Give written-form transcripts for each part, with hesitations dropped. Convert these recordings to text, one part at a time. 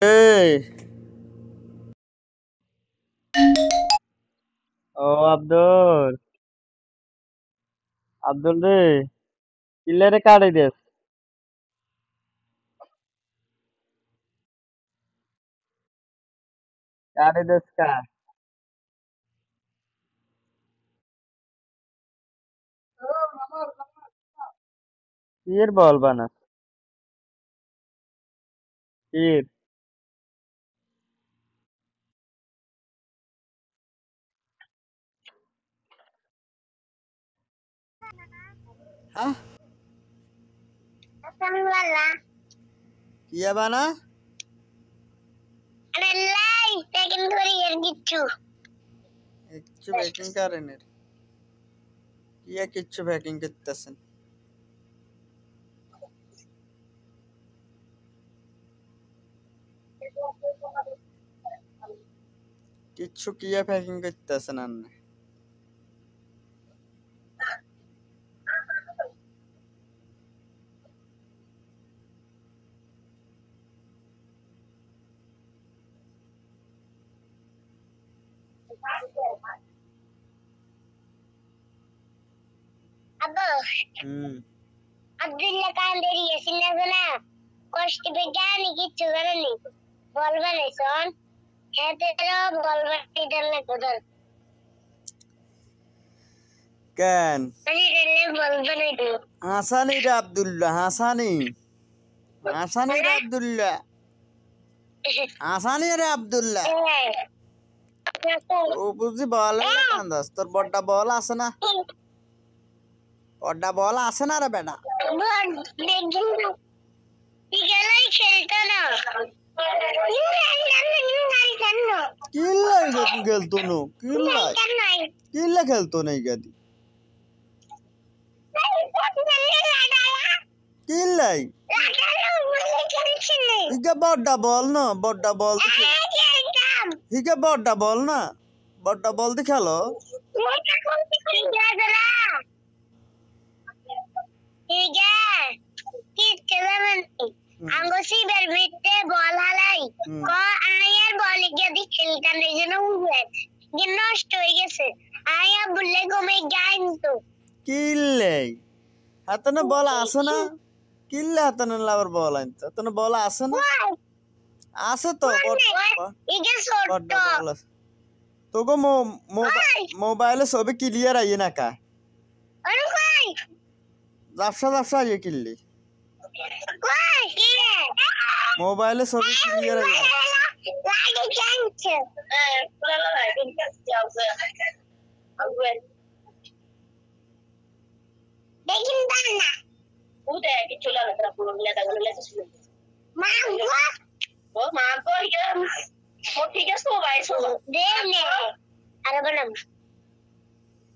এই ও আব্দুল আব্দুল রে কিল্লারে কাড়ে দেস কাড়ে দেস কা কির বল বানাস কির হ্যাঁ কিয়া বানা কিচ্ছু প্যাকিং করেনের কিয়া কিচ্ছু প্যাকিং করতেছেন কিচ্ছু কিয়া প্যাকিং করতেছেন আন্নে হুম আব্দুল্লাহ কান বেরিয়েছিল না কষ্ট বিজ্ঞানী কিচ্ছু জানেনি বলবে না শোন হেতেরও বলবে দিলে কোদল কেন আমি দিলে বলবে না তো হাসানি রে আব্দুল্লাহ হাসানি রে আব্দুল্লাহ হাসানি রে আব্দুল্লাহ ও বুঝি বল না কান্দাস তোর বড়টা বল আছে না বড়টা বল আছে না রে বেটা বিকেলে খেলতো না কিল্লাই গতি খেলতো নো কিল্লা খেলতো নাই গাদি কিল্লাই হিগা বড়টা বল না বড়টা বল হিগা বড়টা বল না বড়টা বল দি খেলো আঙ্গুসি বের ভিতরে বল হালাই ক আয়ার বল গদি খেলতা নেই যেন উড়ে গিয়ে নষ্ট হয়ে গেছে আয়া বললে ঘুমে গাইন তো কিল্লাই হাতনে বল আছে না কিল্লা হাতনে লাবার বল আনতে হাতনে বল আছে না আছে তো ইগে ছোট বড়টা বল আছে তোগো মোবাইলে ছবি ক্লিয়ার আইয়ে না কা আরে কই জাফসা জাফসা আইয়ে কিল্লি কই কি মোবাইলে ছবি ক্লিয়ার আইয়ে না লাগে জানছে পুরা লাগে যাচ্ছে আগবে দেখিন না উদে কিছু লাগে না পুরো লেদা গুলো লেদা ছিল মা ও মা কো ইয়ে ঠিক আছে সবাই সব দে নে আরে বললাম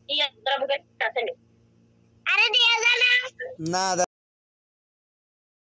ইয়া তোরা বুকে কাছে আরে দিয়ে না না